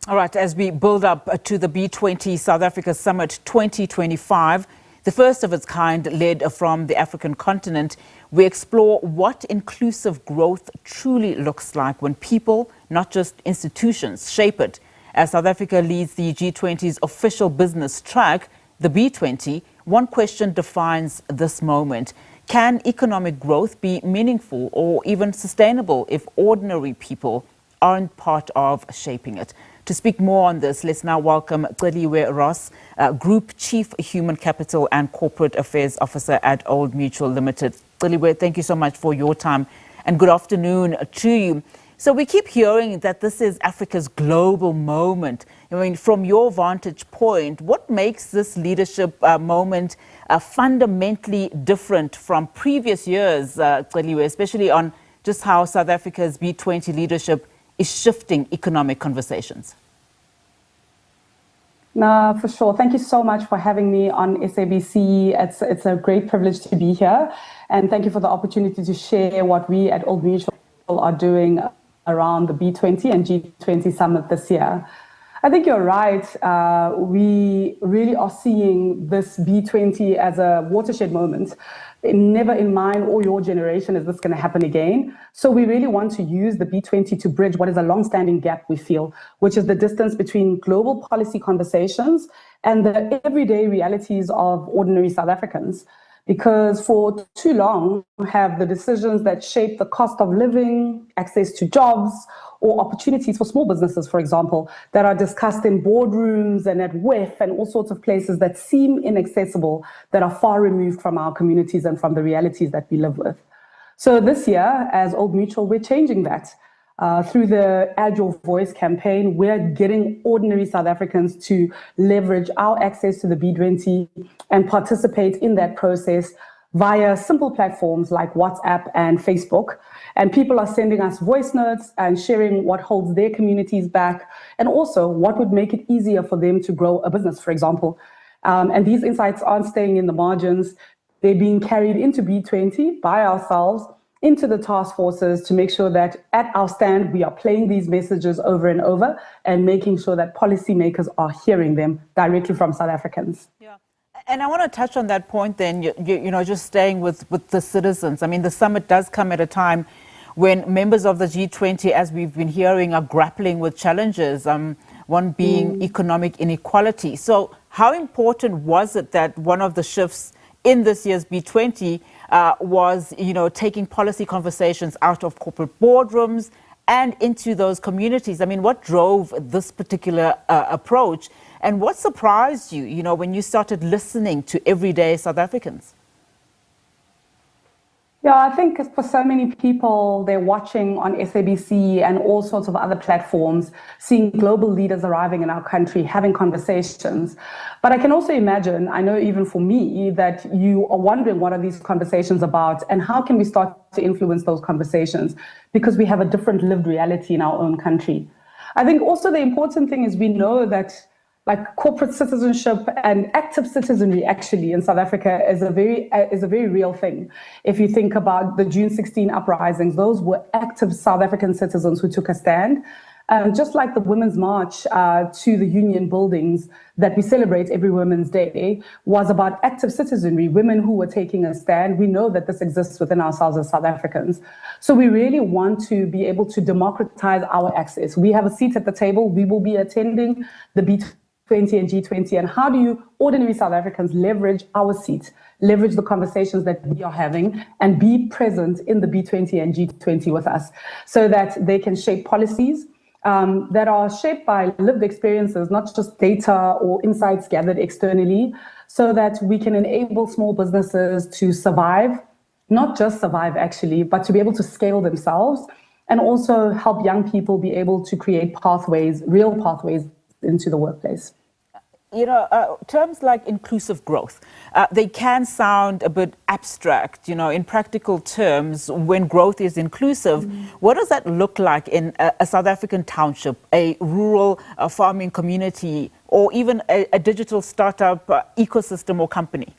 All right, as we build up to the B20 South Africa Summit 2025, the first of its kind led from the African continent, we explore what inclusive growth truly looks like when people, not just institutions, shape it. As South Africa leads the G20's official business track, the B20, one question defines this moment. Can economic growth be meaningful or even sustainable if ordinary people aren't part of shaping it? To speak more on this, let's now welcome Celiwe Ross, Group Chief Human Capital and Corporate Affairs Officer at Old Mutual Limited. Celiwe, thank you so much for your time and good afternoon to you. So we keep hearing that this is Africa's global moment. I mean, from your vantage point, what makes this leadership moment fundamentally different from previous years, Celiwe, especially on just how South Africa's B20 leadership is shifting economic conversations? No, for sure. Thank you so much for having me on SABC. It's a great privilege to be here. And thank you for the opportunity to share what we at Old Mutual are doing around the B20 and G20 Summit this year. I think you're right. We really are seeing this B20 as a watershed moment. Never in mine or your generation is this going to happen again. So we really want to use the B20 to bridge what is a long-standing gap, we feel, which is the distance between global policy conversations and the everyday realities of ordinary South Africans. Because for too long, we have the decisions that shape the cost of living, access to jobs, or opportunities for small businesses, for example, that are discussed in boardrooms and at WEF and all sorts of places that seem inaccessible, that are far removed from our communities and from the realities that we live with. So this year, as Old Mutual, we're changing that. Through the Add Your Voice campaign, we're getting ordinary South Africans to leverage our access to the B20 and participate in that process via simple platforms like WhatsApp and Facebook. And people are sending us voice notes and sharing what holds their communities back and also what would make it easier for them to grow a business, for example. And these insights aren't staying in the margins. They're being carried into B20 by ourselves, into the task forces to make sure that at our stand, we are playing these messages over and over and making sure that policymakers are hearing them directly from South Africans. Yeah. And I want to touch on that point then, you know, just staying with the citizens. I mean, the summit does come at a time when members of the G20, as we've been hearing, are grappling with challenges, one being economic inequality. So how important was it that one of the shifts in this year's B20 was, you know, taking policy conversations out of corporate boardrooms and into those communities? I mean, what drove this particular approach? And what surprised you, you know, when you started listening to everyday South Africans? Yeah, I think for so many people, they're watching on SABC and all sorts of other platforms, seeing global leaders arriving in our country, having conversations. But I can also imagine, I know even for me, that you are wondering what are these conversations about and how can we start to influence those conversations because we have a different lived reality in our own country. I think also the important thing is we know that like corporate citizenship and active citizenry actually in South Africa is a very real thing. If you think about the June 16 uprisings, those were active South African citizens who took a stand. Just like the Women's March to the union buildings that we celebrate every Women's Day was about active citizenry, women who were taking a stand. We know that this exists within ourselves as South Africans. So we really want to be able to democratize our access. We have a seat at the table. We will be attending the B20 and G20, and how do you ordinary South Africans leverage our seat, leverage the conversations that we are having and be present in the B20 and G20 with us so that they can shape policies that are shaped by lived experiences, not just data or insights gathered externally, so that we can enable small businesses to survive, not just survive actually, but to be able to scale themselves and also help young people be able to create pathways, real pathways into the workplace. You know, terms like inclusive growth, they can sound a bit abstract, you know, in practical terms. When growth is inclusive, what does that look like in a South African township, a rural farming community, or even a digital startup ecosystem or company?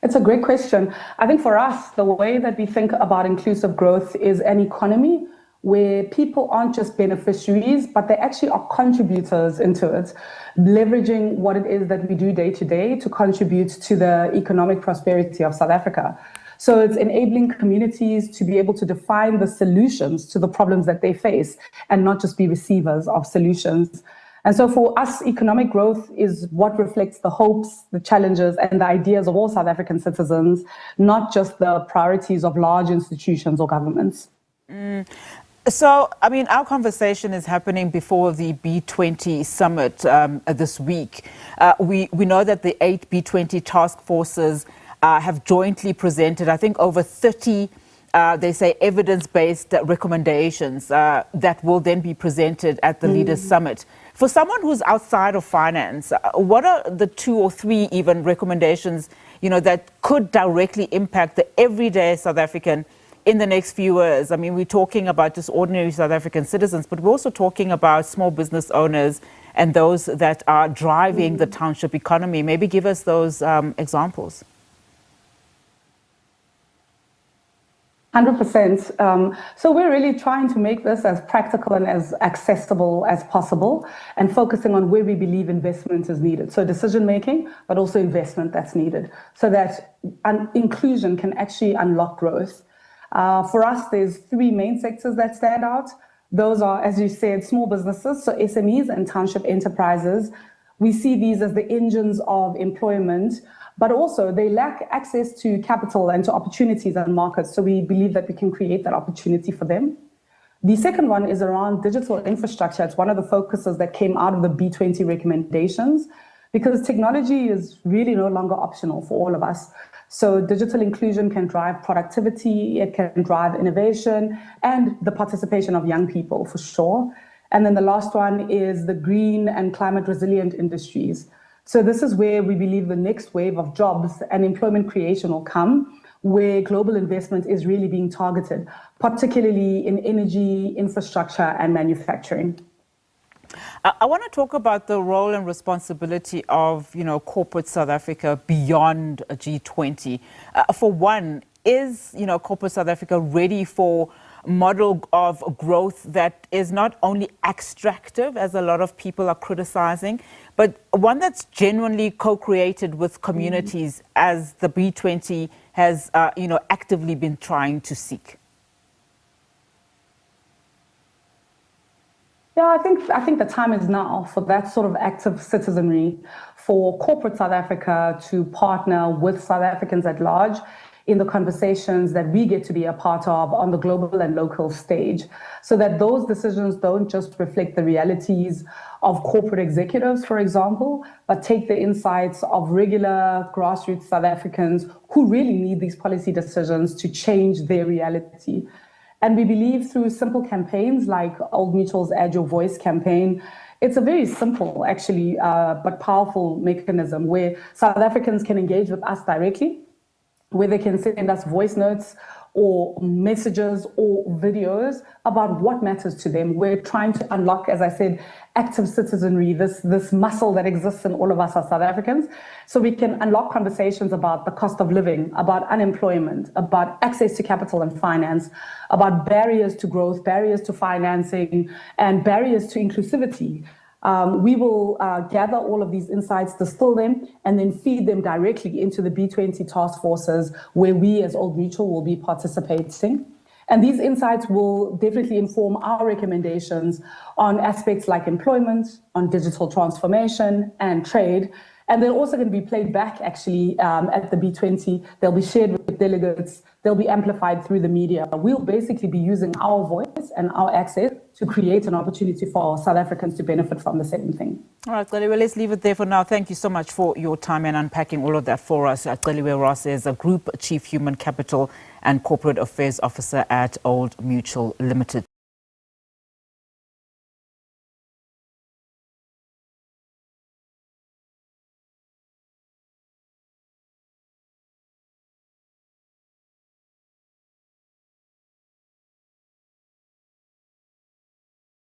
It's a great question. I think for us, the way that we think about inclusive growth is an economy where people aren't just beneficiaries, but they actually are contributors into it, leveraging what it is that we do day to day to contribute to the economic prosperity of South Africa. So it's enabling communities to be able to define the solutions to the problems that they face and not just be receivers of solutions. And so for us, economic growth is what reflects the hopes, the challenges, and the ideas of all South African citizens, not just the priorities of large institutions or governments. So, I mean, our conversation is happening before the B20 Summit this week. We know that the 8 B20 task forces have jointly presented, I think, over 30 they say evidence-based recommendations that will then be presented at the Leaders Summit. For someone who's outside of finance, what are the 2 or 3 even recommendations, that could directly impact the everyday South African in the next few years? I mean, we're talking about just ordinary South African citizens, but we're also talking about small business owners and those that are driving the township economy. Maybe give us those examples. 100%. So we're really trying to make this as practical and as accessible as possible and focusing on where we believe investment is needed. So decision making, but also investment that's needed so that inclusion can actually unlock growth. For us, there's 3 main sectors that stand out. Those are, as you said, small businesses, so SMEs and township enterprises. We see these as the engines of employment, but also they lack access to capital and to opportunities and markets. So we believe that we can create that opportunity for them. The second one is around digital infrastructure. It's one of the focuses that came out of the B20 recommendations because technology is really no longer optional for all of us. So digital inclusion can drive productivity, it can drive innovation and the participation of young people for sure. And then the last one is the green and climate resilient industries. So this is where we believe the next wave of jobs and employment creation will come, where global investment is really being targeted, particularly in energy, infrastructure, and manufacturing. I want to talk about the role and responsibility of, corporate South Africa beyond a G20. For one, is, corporate South Africa ready for model of growth that is not only extractive, as a lot of people are criticizing, but one that's genuinely co-created with communities, as the B20 has, actively been trying to seek? Yeah, I think the time is now for that sort of active citizenry, for corporate South Africa to partner with South Africans at large in the conversations that we get to be a part of on the global and local stage, so that those decisions don't just reflect the realities of corporate executives, for example, but take the insights of regular grassroots South Africans who really need these policy decisions to change their reality. And we believe through simple campaigns like Old Mutual's Add Your Voice campaign, it's a very simple, actually, but powerful mechanism where South Africans can engage with us directly, where they can send us voice notes or messages or videos about what matters to them. We're trying to unlock, as I said, active citizenry, this muscle that exists in all of us as South Africans, so we can unlock conversations about the cost of living, about unemployment, about access to capital and finance, about barriers to growth, barriers to financing, and barriers to inclusivity. We will gather all of these insights, distill them, and then feed them directly into the B20 task forces where we as Old Mutual will be participating. And these insights will definitely inform our recommendations on aspects like employment, on digital transformation and trade. And they're also going to be played back, actually, at the B20. They'll be shared with delegates. They'll be amplified through the media. We'll basically be using our voice and our access to create an opportunity for South Africans to benefit from the same thing. All right, Celiwe, let's leave it there for now. Thank you so much for your time and unpacking all of that for us. Celiwe Ross is a Group Chief Human Capital and Corporate Affairs Officer at Old Mutual Limited.